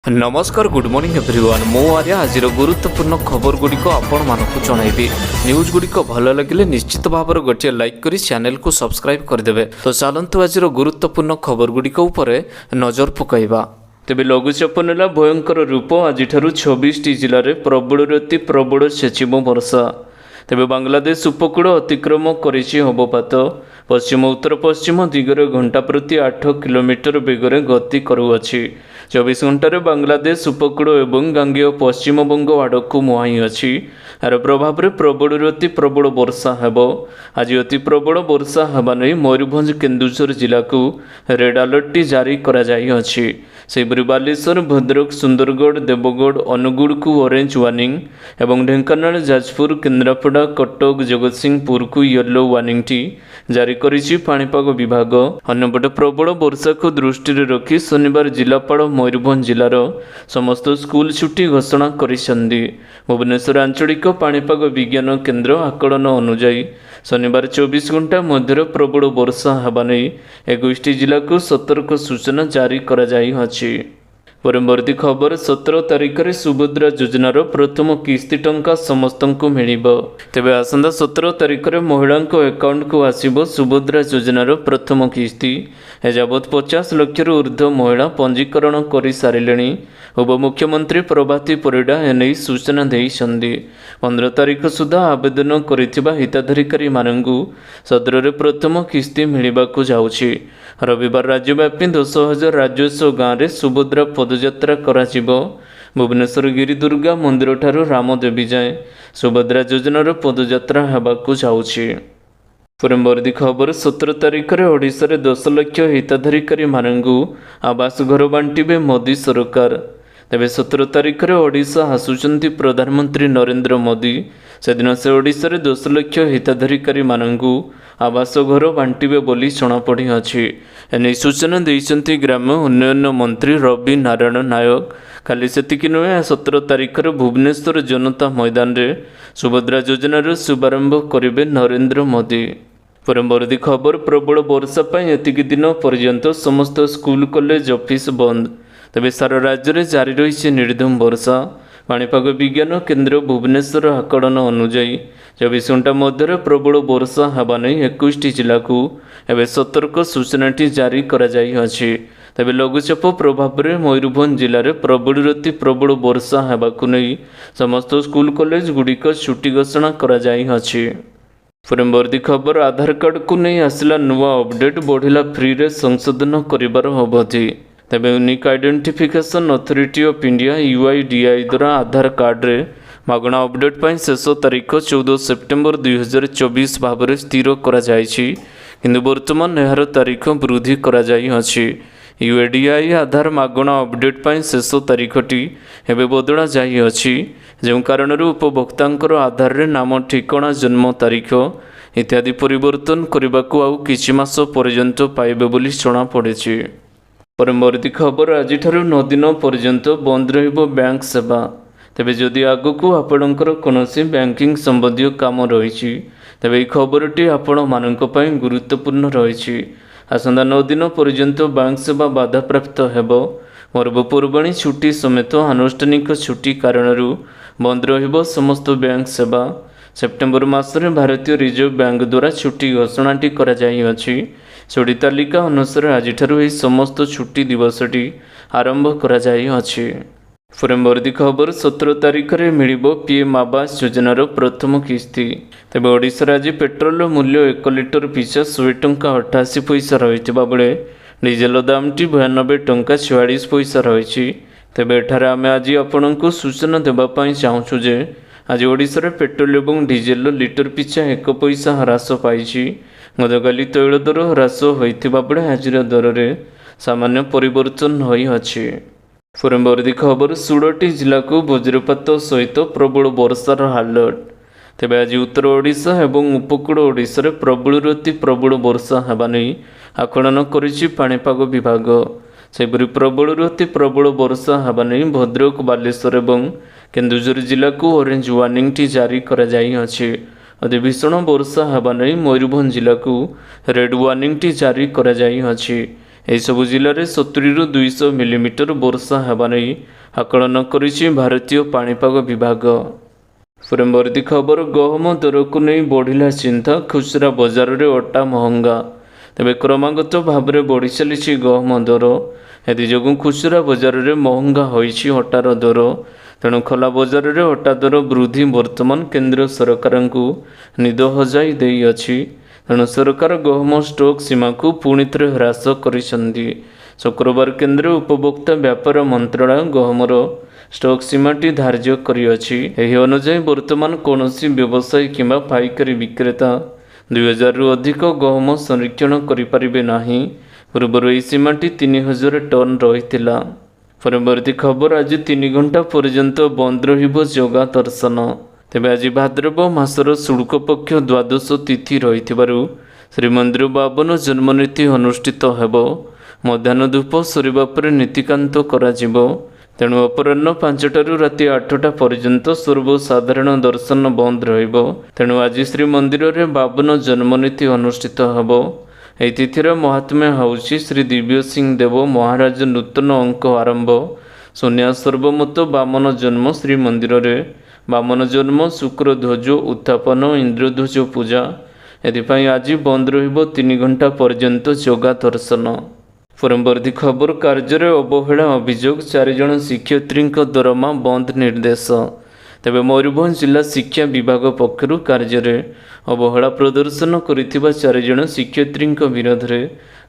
नमस्कार good morning everyone मो आर्या आज गुरुत्वपूर्ण खबर गुड़िक आपण मानक जनइबी न्यूज गुड़िक भल लगे निश्चित भाव गोटे लाइक करी चैनल को सब्सक्राइब करदे। तो चलतु आज गुरुत्वपूर्ण खबर गुड़िक उपर नजर पकाइबा। तेबे लघुचाप नेला भयंकर रूप आज 26 जिले में प्रबल अति प्रबल सेचिब वर्षा। तेबे बांग्लादेश उपकूल अतिक्रम करिछि हबपात पश्चिम उत्तर पश्चिम दिगरे घंटा प्रति 8 किलोमीटर बेगरे गति करुअछि। 24 घंटे बांग्लादेश उपकूल एवं गांगेय पश्चिम बंग आड़क मुहाई अछि। यार प्रभाव में प्रबल अति प्रबल वर्षा हेब। आज अति प्रबल वर्षा हेबा नै मयूरभंज केन्दुझर जिला को रेड अलर्ट जारी करा जाई अछि। सेहिपरि बालेश्वर भद्रक सुंदरगढ़ देवगढ़ अनुगुड़ को ऑरेंज वार्निंग एवं ढेंकानाल जाजपुर केन्द्रापड़ा कटक जगतसिंहपुर को येलो वार्निंग टी जारी करिछि पाणीपाग विभाग। अन्यपटे प्रबल वर्षा को दृष्टि रखी शनिवार जिलापाल मयूरभंज जिलार समस्त स्कूल छुट्टी घोषणा करिसेंती। भुवनेश्वर आंचलिक पाणीपाग विज्ञान केन्द्र आकलन अनुसार शनिवार 24 घंटा मध्य प्रबल वर्षा हेबा नै 21 जिला को सतर्क सूचना जारी करा जाई अछि। परवर्ती खबर 17 तारिख में सुभद्रा योजनार प्रथम किस्ती टंका समस्त को मिलिबो। तेबे आसंदा 17 तारिख में महिला अकाउंट को आसिबो सुभद्रा योजनार प्रथम किस्ती। एजावत 50 लाख ऊर्ध्व महिला पंजीकरण कर सारे। उपमुख्यमंत्री प्रभाती परिडा एने सूचना देइछन्ती। 15 तारिख सुधा आवेदन करिथिबा हिताधिकारी मानंगु सदर में प्रथम किस्ती मिलिबाकु जाउछि। रविवार राज्यव्यापी 10,000 राजस्व गाँव में सुभद्रा पदयात्रा कराजिबो। भुवनेश्वर गिरिदुर्गा मंदिर ठारू रामदेवी जाए सुभद्रा योजनार पदयात्रा हेबाकु जाउछि। परवर्ती खबर 17 तारिख में ओडिशा रे 10 लाख हिताधिकारी मानंगु आवास घर बांटिबे मोदी सरकार। तेबे 17 तारिख में ओडिशा आसुचंती प्रधानमंत्री नरेंद्र मोदी। सेदिन से ओडिशा रे 10 लाख हिताधिकारी मानंगु आवास घर बांटिबे बोली जଣାपड़ी अछि। एने सूचना देइछंती ग्राम्य उन्नयन मंत्री रवि नारायण नायक। खाली सेतिकी नुहे 17 तारिख में भुवनेश्वर जनता मैदान रे सुभद्रा योजनार शुभारंभ करिबे नरेंद्र मोदी। परवर्ती खबर प्रबल वर्षा पाई एतिकी दिन पर्यंत समस्त स्कूल कॉलेज ऑफिस बंद। तेबे सारा राज्य में जारी रही निर्धूम वर्षा। पाणीपाग विज्ञान केन्द्र भुवनेश्वर आकलन अनुसार 24 घंटा मध्य प्रबल वर्षा हेबा नै 21 जिला को एवं सतर्क सूचनाटी जारी करा जाई अछि। तेबे लघुचाप प्रभाव में मयूरभंज जिले में प्रबल अति प्रबल वर्षा हेबाकु नै समस्त स्कूल कॉलेज गुड़िक छुट्टी घोषणा करा जाई अछि। परवर्ती खबर आधार कार्ड को नहीं आसला नुआ अपडेट बढ़िला फ्री रे संशोधन करिबार अवधि। तेबे unique identification authority of India UIDAI द्वारा आधार कार्ड रे मागणा अपडेट पाई शेष तारीख 14 सेप्टेम्बर 2024 भाव में स्थिर करा जायछि। किंतु वर्तमान एहार तारीख वृद्धि करा जाई अछि। UIDAI आधार मागणा अपडेट पाई शेष तारीखटी एबे बदला जाई अछि। जो कारण उपभोक्तांकर आधार रे नाम ठिकाना जन्म तारीख इत्यादि परिवर्तन करबाकू आउ किछि मास पर्यंत पाइबे बोली जଣା पड़िछि। परवर्ती खबर आज 9 दिन पर्यंत बंद रहिबो बैंक सेवा। तेबे जदि आगकू आपणकर कोनोसी बैंकिंग संबंधी काम रहिछि तेबे खबरटी आपण मानक पई गुरुत्वपूर्ण रहिछि। आसंदा 9 दिन पर्यंत बैंक सेवा बाधाप्राप्त हेबो। पर्वपर्वाणी छुट्टी समेत आनुष्ठानिक छुट्टी कारणरू बंद रहिबो समस्त बैंक सेवा। सेप्टेम्बर मासरे भारतीय रिजर्व बैंक द्वारा छुट्टी घोषणाटी करा जाई अछि। छुट्टी तालिका अनुसार आज समस्त छुट्टी दिवसटी आरंभ करा जाई अछि। परवर्ती खबर 17 तारिख में मिलिबो पीएम आवास योजनार प्रथम किस्ती। तेबे ओडिशा आज पेट्रोल मूल्य 1 लिटर पिछा 100 टंका 88 पैसा रहितबा बेले डीजेल दामटी 92 टंका 46 पैसा रहिछि। तेबे एठारे आमे आज आपनकु सूचना देबा पई चाहूछु जे आज ओडिशा रे पेट्रोल एवं डीजेल लिटर पिछा 1 पैसा ह्रास पाइछि। गतकाली तैल दर ह्रास होइथिबा बेले आजिर दर रे सामान्य परिवर्तन होई अछि। परवर्ती खबर 16टी जिला को वज्रपात सहित प्रबल वर्षार अलर्ट। तेबे आज उत्तर ओडिशा एवं उपकूल ओडिशा रे प्रबल अति प्रबल वर्षा हेबा नै आकलन करिछि पाणीपाग विभाग। सेहिपरि प्रबल अति प्रबल वर्षा हेबा नै भद्रक बालेश्वर एवं केन्दुझर जिला को ऑरेंज वार्निंग टी जारी करा जाई अछि। अति भीषण वर्षा हेबा नै मयूरभंज जिला को रेड वार्निंग टी जारी करा जाई अछि। ଏହିସବୁ ଜିଲ୍ଲାରେ 70ରୁ 200 ମିଲିମିଟର ବର୍ଷା ହେବା ନେଇ ଆକଳନ କରିଛି ଭାରତୀୟ ପାଣିପାଗ ବିଭାଗ। ପରବର୍ତ୍ତୀ ଖବର, ଗହମ ଦରକୁ ନେଇ ବଢ଼ିଲା ଚିନ୍ତା, ଖୁଚୁରା ବଜାରରେ ଅଟା ମହଙ୍ଗା। ତେବେ କ୍ରମାଗତ ଭାବରେ ବଢ଼ି ଚାଲିଛି ଗହମ ଦର। ଏଥିଯୋଗୁଁ ଖୁଚୁରା ବଜାରରେ ମହଙ୍ଗା ହୋଇଛି ଅଟାର ଦର। ତେଣୁ ଖୋଲା ବଜାରରେ ଅଟା ଦର ବୃଦ୍ଧି ବର୍ତ୍ତମାନ କେନ୍ଦ୍ର ସରକାରଙ୍କୁ ନିଦ ହଜାଇ ଦେଇଅଛି। ତେଣୁ ସରକାର ଗହମ ଷ୍ଟକ୍ ସୀମାକୁ ପୁଣି ଥରେ ହ୍ରାସ କରିଛନ୍ତି। ଶୁକ୍ରବାର କେନ୍ଦ୍ର ଉପଭୋକ୍ତା ବ୍ୟାପାର ମନ୍ତ୍ରଣାଳୟ ଗହମର ଷ୍ଟକ୍ ସୀମାଟି ଧାର୍ଯ୍ୟ କରିଅଛି। ଏହି ଅନୁଯାୟୀ ବର୍ତ୍ତମାନ କୌଣସି ବ୍ୟବସାୟୀ କିମ୍ବା ପାଇକାରୀ ବିକ୍ରେତା 2000ରୁ ଅଧିକ ଗହମ ସଂରକ୍ଷଣ କରିପାରିବେ ନାହିଁ। ପୂର୍ବରୁ ଏହି ସୀମାଟି 3000 ଟନ୍ ରହିଥିଲା। ପରବର୍ତ୍ତୀ ଖବର, ଆଜି 3 ଘଣ୍ଟା ପର୍ଯ୍ୟନ୍ତ ବନ୍ଦ ରହିବ ଜଗା ଦର୍ଶନ। ତେବେ ଆଜି ଭାଦ୍ରବ ମାସର ଶୁକ୍ଳ ପକ୍ଷ ଦ୍ୱାଦଶ ତିଥି ରହିଥିବାରୁ ଶ୍ରୀମନ୍ଦିର 52 ଜନ୍ମନୀତି ଅନୁଷ୍ଠିତ ହେବ। ମଧ୍ୟାହ୍ନ ଧୂପ ସରିବା ପରେ ନୀତିକାନ୍ତ କରାଯିବ। ତେଣୁ ଅପରାହ୍ନ 5ଟାରୁ ରାତି 8ଟା ପର୍ଯ୍ୟନ୍ତ ସର୍ବସାଧାରଣ ଦର୍ଶନ ବନ୍ଦ ରହିବ। ତେଣୁ ଆଜି ଶ୍ରୀମନ୍ଦିରରେ 52 ଜନ୍ମନୀତି ଅନୁଷ୍ଠିତ ହେବ। ଏହି ତିଥିର ମହାତ୍ମ୍ୟ ହେଉଛି ଶ୍ରୀ ଦିବ୍ୟ ସିଂହ ଦେବ ମହାରାଜ ନୂତନ ଅଙ୍କ ଆରମ୍ଭ। ସନ୍ନ୍ୟା ସର୍ବମତ ବାମନ ଜନ୍ମ ଶ୍ରୀମନ୍ଦିରରେ ବାମନ ଜନ୍ମ, ଶୁକ୍ର ଧ୍ୱଜ ଉତ୍ଥାପନ, ଇନ୍ଦ୍ରଧ୍ୱଜ ପୂଜା। ଏଥିପାଇଁ ଆଜି ବନ୍ଦ ରହିବ 3 ଘଣ୍ଟା ପର୍ଯ୍ୟନ୍ତ ଜଗା ଦର୍ଶନ। ପରବର୍ତ୍ତୀ ଖବର, କାର୍ଯ୍ୟରେ ଅବହେଳା ଅଭିଯୋଗ, 4 ଜଣ ଶିକ୍ଷୟିତ୍ରୀଙ୍କ ଦରମା ବନ୍ଦ ନିର୍ଦ୍ଦେଶ। ତେବେ ମୟୂରଭଞ୍ଜ ଜିଲ୍ଲା ଶିକ୍ଷା ବିଭାଗ ପକ୍ଷରୁ କାର୍ଯ୍ୟରେ ଅବହେଳା ପ୍ରଦର୍ଶନ କରିଥିବା 4 ଜଣ ଶିକ୍ଷୟିତ୍ରୀଙ୍କ ବିରୋଧରେ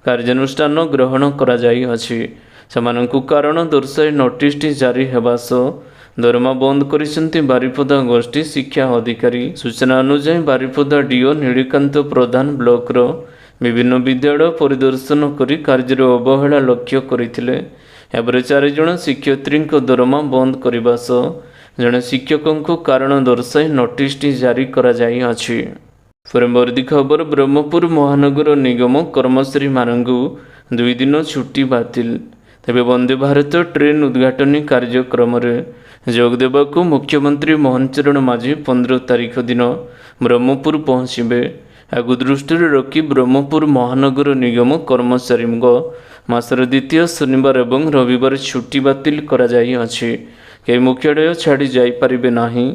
କାର୍ଯ୍ୟାନୁଷ୍ଠାନ ଗ୍ରହଣ କରାଯାଇଅଛି। ସେମାନଙ୍କୁ କାରଣ ଦର୍ଶାଇ ନୋଟିସଟି ଜାରି ହେବା ସହ ଦରମା ବନ୍ଦ କରିଛନ୍ତି ବାରିପଦା ଗୋଷ୍ଠୀ ଶିକ୍ଷା ଅଧିକାରୀ। ସୂଚନା ଅନୁଯାୟୀ ବାରିପଦା ଡିଓ ନୀଳିକାନ୍ତ ପ୍ରଧାନ ବ୍ଲକର ବିଭିନ୍ନ ବିଦ୍ୟାଳୟ ପରିଦର୍ଶନ କରି କାର୍ଯ୍ୟରେ ଅବହେଳା ଲକ୍ଷ୍ୟ କରିଥିଲେ। ଏହାପରେ 4 ଜଣ ଶିକ୍ଷୟିତ୍ରୀଙ୍କ ଦରମା ବନ୍ଦ କରିବା ସହ ଜଣେ ଶିକ୍ଷକଙ୍କୁ କାରଣ ଦର୍ଶାଇ ନୋଟିସଟି ଜାରି କରାଯାଇଅଛି। ପରବର୍ତ୍ତୀ ଖବର, ବ୍ରହ୍ମପୁର ମହାନଗର ନିଗମ କର୍ମଚାରୀମାନଙ୍କୁ 2 ଦିନ ଛୁଟି ବାତିଲ। ତେବେ ବନ୍ଦେ ଭାରତ ଟ୍ରେନ୍ ଉଦ୍ଘାଟନୀ କାର୍ଯ୍ୟକ୍ରମରେ ଯୋଗ ଦେବାକୁ ମୁଖ୍ୟମନ୍ତ୍ରୀ ମୋହନ ଚରଣ ମାଝୀ 15 ତାରିଖ ଦିନ ବ୍ରହ୍ମପୁର ପହଞ୍ଚିବେ। ଏହାକୁ ଦୃଷ୍ଟିରେ ରଖି ବ୍ରହ୍ମପୁର ମହାନଗର ନିଗମ କର୍ମଚାରୀଙ୍କ ମାସର ଦ୍ୱିତୀୟ ଶନିବାର ଏବଂ ରବିବାର ଛୁଟି ବାତିଲ କରାଯାଇଅଛି। କେହି ମୁଖ୍ୟାଳୟ ଛାଡ଼ି ଯାଇପାରିବେ ନାହିଁ।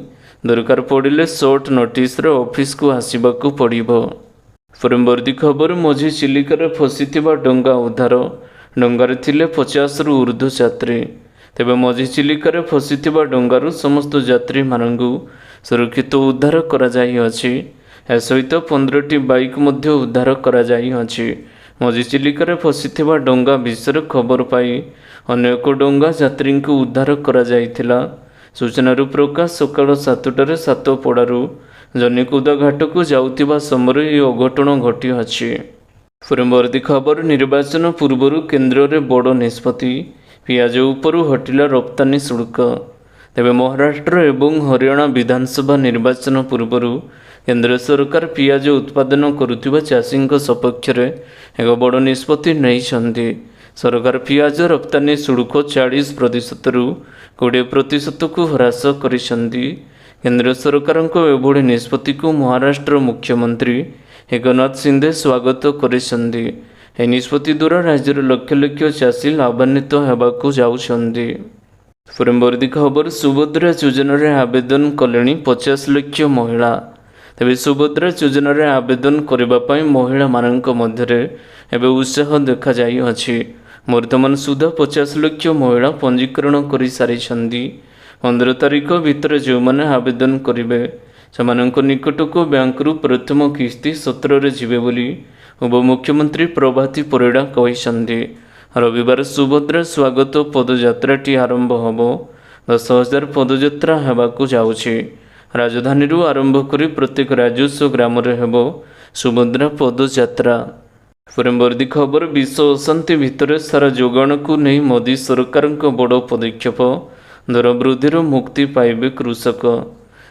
ଦରକାର ପଡ଼ିଲେ ସର୍ଟ ନୋଟିସରେ ଅଫିସକୁ ଆସିବାକୁ ପଡ଼ିବ। ପରବର୍ତ୍ତୀ ଖବର, ମଝି ଚିଲିକାରେ ଫସିଥିବା ଡଙ୍ଗା ଉଦ୍ଧାର। ଡଙ୍ଗାରେ ଥିଲେ 50ରୁ ଉର୍ଦ୍ଧ୍ୱ ଯାତ୍ରୀ। ତେବେ ମଝି ଚିଲିକାରେ ଫସିଥିବା ଡଙ୍ଗାରୁ ସମସ୍ତ ଯାତ୍ରୀମାନଙ୍କୁ ସୁରକ୍ଷିତ ଉଦ୍ଧାର କରାଯାଇଅଛି। ଏସହିତ 15ଟି ବାଇକ୍ ମଧ୍ୟ ଉଦ୍ଧାର କରାଯାଇଅଛି। ମଝି ଚିଲିକାରେ ଫସିଥିବା ଡଙ୍ଗା ବିଷୟରେ ଖବର ପାଇ ଅନ୍ୟ ଏକ ଡଙ୍ଗା ଯାତ୍ରୀଙ୍କୁ ଉଦ୍ଧାର କରାଯାଇଥିଲା। ସୂଚନାରୁ ପ୍ରକାଶ, ସକାଳ 7ଟାରେ ସାତପଡ଼ାରୁ ଜନିକୁଦା ଘାଟକୁ ଯାଉଥିବା ସମୟରେ ଏହି ଅଘଟଣ ଘଟିଅଛି। ପରବର୍ତ୍ତୀ ଖବର, ନିର୍ବାଚନ ପୂର୍ବରୁ କେନ୍ଦ୍ରରେ ବଡ଼ ନିଷ୍ପତ୍ତି, ପିଆଜ ଉପରୁ ହଟିଲା ରପ୍ତାନି ଶୁଳ୍କ। ତେବେ ମହାରାଷ୍ଟ୍ର ଏବଂ ହରିୟାଣା ବିଧାନସଭା ନିର୍ବାଚନ ପୂର୍ବରୁ କେନ୍ଦ୍ର ସରକାର ପିଆଜ ଉତ୍ପାଦନ କରୁଥିବା ଚାଷୀଙ୍କ ସପକ୍ଷରେ ଏକ ବଡ଼ ନିଷ୍ପତ୍ତି ନେଇଛନ୍ତି। ସରକାର ପିଆଜ ରପ୍ତାନି ଶୁଳ୍କ 40%ରୁ 20%କୁ ହ୍ରାସ କରିଛନ୍ତି। କେନ୍ଦ୍ର ସରକାରଙ୍କ ଏଭଳି ନିଷ୍ପତ୍ତିକୁ ମହାରାଷ୍ଟ୍ର ମୁଖ୍ୟମନ୍ତ୍ରୀ ଏକନାଥ ଶିନ୍ଦେ ସ୍ୱାଗତ କରିଛନ୍ତି। ଏହି ନିଷ୍ପତ୍ତି ଦ୍ୱାରା ରାଜ୍ୟର ଲକ୍ଷ ଲକ୍ଷ ଚାଷୀ ଲାଭାନ୍ୱିତ ହେବାକୁ ଯାଉଛନ୍ତି। ପରବର୍ତ୍ତୀ ଖବର, ସୁଭଦ୍ରା ଯୋଜନାରେ ଆବେଦନ କଲେଣି 50 ଲକ୍ଷ ମହିଳା। ତେବେ ସୁଭଦ୍ରା ଯୋଜନାରେ ଆବେଦନ କରିବା ପାଇଁ ମହିଳାମାନଙ୍କ ମଧ୍ୟରେ ଏବେ ଉତ୍ସାହ ଦେଖାଯାଇଅଛି। ବର୍ତ୍ତମାନ ସୁଦ୍ଧା 50 ଲକ୍ଷ ମହିଳା ପଞ୍ଜୀକରଣ କରିସାରିଛନ୍ତି। 15 ତାରିଖ ଭିତରେ ଯେଉଁମାନେ ଆବେଦନ କରିବେ ସେମାନଙ୍କ ନିକଟକୁ ବ୍ୟାଙ୍କରୁ ପ୍ରଥମ କିସ୍ତି 17ରେ ଯିବେ ବୋଲି ଉପମୁଖ୍ୟମନ୍ତ୍ରୀ ପ୍ରଭାତୀ ପରିଡ଼ା କହିଛନ୍ତି। ରବିବାର ସୁଭଦ୍ରା ସ୍ୱାଗତ ପଦଯାତ୍ରାଟି ଆରମ୍ଭ ହେବ। 10,000 ପଦଯାତ୍ରା ହେବାକୁ ଯାଉଛି। ରାଜଧାନୀରୁ ଆରମ୍ଭ କରି ପ୍ରତ୍ୟେକ ରାଜସ୍ୱ ଗ୍ରାମରେ ହେବ ସୁଭଦ୍ରା ପଦଯାତ୍ରା। ପରବର୍ତ୍ତୀ ଖବର, ବିଶ୍ୱ ଅଶାନ୍ତି ଭିତରେ ସାରା ଯୋଗାଣକୁ ନେଇ ମୋଦି ସରକାରଙ୍କ ବଡ଼ ପଦକ୍ଷେପ। ଦର ବୃଦ୍ଧିରୁ ମୁକ୍ତି ପାଇବେ କୃଷକ।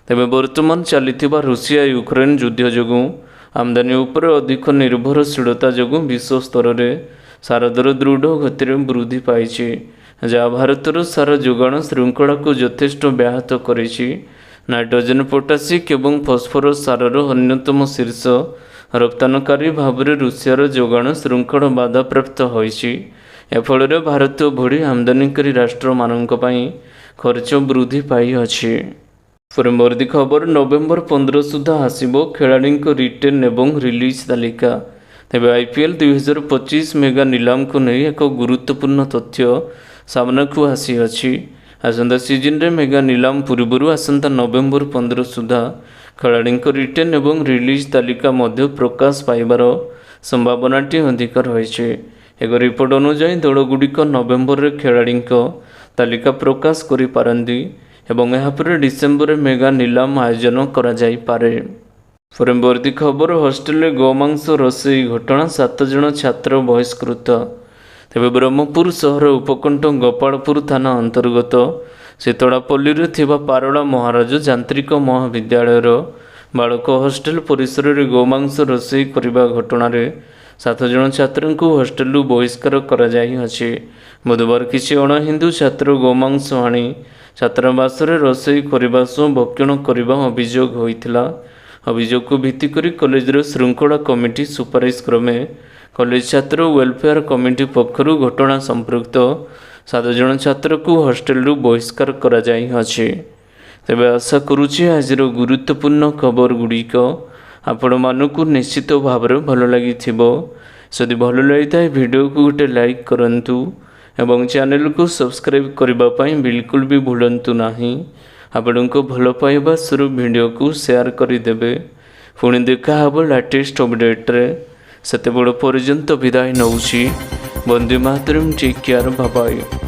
ତେବେ ବର୍ତ୍ତମାନ ଚାଲିଥିବା ରୁଷିଆ ୟୁକ୍ରେନ୍ ଯୁଦ୍ଧ ଯୋଗୁଁ ଆମଦାନୀ ଉପରେ ଅଧିକ ନିର୍ଭରଶୀଳତା ଯୋଗୁଁ ବିଶ୍ୱ ସ୍ତରରେ ସାର ଦର ଦୃଢ଼ ଗତିରେ ବୃଦ୍ଧି ପାଇଛି, ଯାହା ଭାରତର ସାର ଯୋଗାଣ ଶୃଙ୍ଖଳାକୁ ଯଥେଷ୍ଟ ବ୍ୟାହତ କରିଛି। ନାଇଟ୍ରୋଜେନ୍, ପଟାସିକ୍ ଏବଂ ଫସ୍ଫରସ୍ ସାରର ଅନ୍ୟତମ ଶୀର୍ଷ ରପ୍ତାନିକାରୀ ଭାବରେ ରୁଷିଆର ଯୋଗାଣ ଶୃଙ୍ଖଳ ବାଧାପ୍ରାପ୍ତ ହୋଇଛି। ଏଫଳରେ ଭାରତ ଭଳି ଆମଦାନୀକାରୀ ରାଷ୍ଟ୍ରମାନଙ୍କ ପାଇଁ ଖର୍ଚ୍ଚ ବୃଦ୍ଧି ପାଇଅଛି। ପରବର୍ତ୍ତୀ ଖବର, ନଭେମ୍ବର 15 ସୁଦ୍ଧା ଆସିବ ଖେଳାଳିଙ୍କ ରିଟେନ୍ ଏବଂ ରିଲିଜ୍ ତାଲିକା। ତେବେ IPL 2025 ମେଗା ନିଲାମକୁ ନେଇ ଏକ ଗୁରୁତ୍ୱପୂର୍ଣ୍ଣ ତଥ୍ୟ ସାମ୍ନାକୁ ଆସିଅଛି। ଆସନ୍ତା ସିଜନରେ ମେଗା ନିଲାମ ପୂର୍ବରୁ ଆସନ୍ତା ନଭେମ୍ବର 15 ସୁଦ୍ଧା ଖେଳାଳିଙ୍କ ରିଟେନ୍ ଏବଂ ରିଲିଜ୍ ତାଲିକା ମଧ୍ୟ ପ୍ରକାଶ ପାଇବାର ସମ୍ଭାବନାଟି ଅଧିକ ରହିଛି। ଏକ ରିପୋର୍ଟ ଅନୁଯାୟୀ ଦଳଗୁଡ଼ିକ ନଭେମ୍ବରରେ ଖେଳାଳିଙ୍କ ତାଲିକା ପ୍ରକାଶ କରିପାରନ୍ତି ଏବଂ ଏହାପରେ ଡିସେମ୍ବରରେ ମେଗା ନିଲାମ ଆୟୋଜନ କରାଯାଇପାରେ। ପରବର୍ତ୍ତୀ ଖବର, ହଷ୍ଟେଲରେ ଗୋମାଂସ ରୋଷେଇ ଘଟଣା, 7 ଜଣ ଛାତ୍ର ବହିଷ୍କୃତ। ତେବେ ବ୍ରହ୍ମପୁର ସହର ଉପକଣ୍ଠ ଗୋପାଳପୁର ଥାନା ଅନ୍ତର୍ଗତ ଶୀତଳାପଲ୍ଲୀରେ ଥିବା ପାରଳା ମହାରାଜ ଯାନ୍ତ୍ରିକ ମହାବିଦ୍ୟାଳୟର ବାଳକ ହଷ୍ଟେଲ ପରିସରରେ ଗୋମାଂସ ରୋଷେଇ କରିବା ଘଟଣାରେ 7 ଜଣ ଛାତ୍ରଙ୍କୁ ହଷ୍ଟେଲରୁ ବହିଷ୍କାର କରାଯାଇଅଛି। ବୁଧବାର କିଛି ଅଣହିନ୍ଦୁ ଛାତ୍ର ଗୋମାଂସ ଆଣି ଛାତ୍ରାବାସରେ ରୋଷେଇ କରିବା ସହ ଭକ୍ଷଣ କରିବା ଅଭିଯୋଗ ହୋଇଥିଲା। ଅଭିଯୋଗକୁ ଭିତ୍ତି କରି କଲେଜର ଶୃଙ୍ଖଳା କମିଟି ସୁପାରିଶ କ୍ରମେ କଲେଜ ଛାତ୍ର ୱେଲଫେୟାର କମିଟି ପକ୍ଷରୁ ଘଟଣା ସମ୍ପୃକ୍ତ 7 ଜଣ ଛାତ୍ରକୁ ହଷ୍ଟେଲରୁ ବହିଷ୍କାର କରାଯାଇଅଛି। ତେବେ ଆଶା କରୁଛି ଆଜିର ଗୁରୁତ୍ୱପୂର୍ଣ୍ଣ ଖବରଗୁଡ଼ିକ ଆପଣମାନଙ୍କୁ ନିଶ୍ଚିତ ଭାବରେ ଭଲ ଲାଗିଥିବ। ଯଦି ଭଲ ଲାଗିଥାଏ ଭିଡ଼ିଓକୁ ଗୋଟେ ଲାଇକ୍ କରନ୍ତୁ ଏବଂ ଚ୍ୟାନେଲକୁ ସବସ୍କ୍ରାଇବ୍ କରିବା ପାଇଁ ବିଲକୁଲ ବି ଭୁଲନ୍ତୁ ନାହିଁ। ଆପଣଙ୍କ ଭଲ ପାଇବା ସ୍ୱରୂପ ଭିଡ଼ିଓକୁ ସେୟାର କରିଦେବେ। ପୁଣି ଦେଖା ହେବ ଲାଟେଷ୍ଟ ଅପଡେଟ୍ରେ। ସେତେବେଳେ ପର୍ଯ୍ୟନ୍ତ ବିଦାୟ ନେଉଛି। Vande Mataram, take care, bye bye.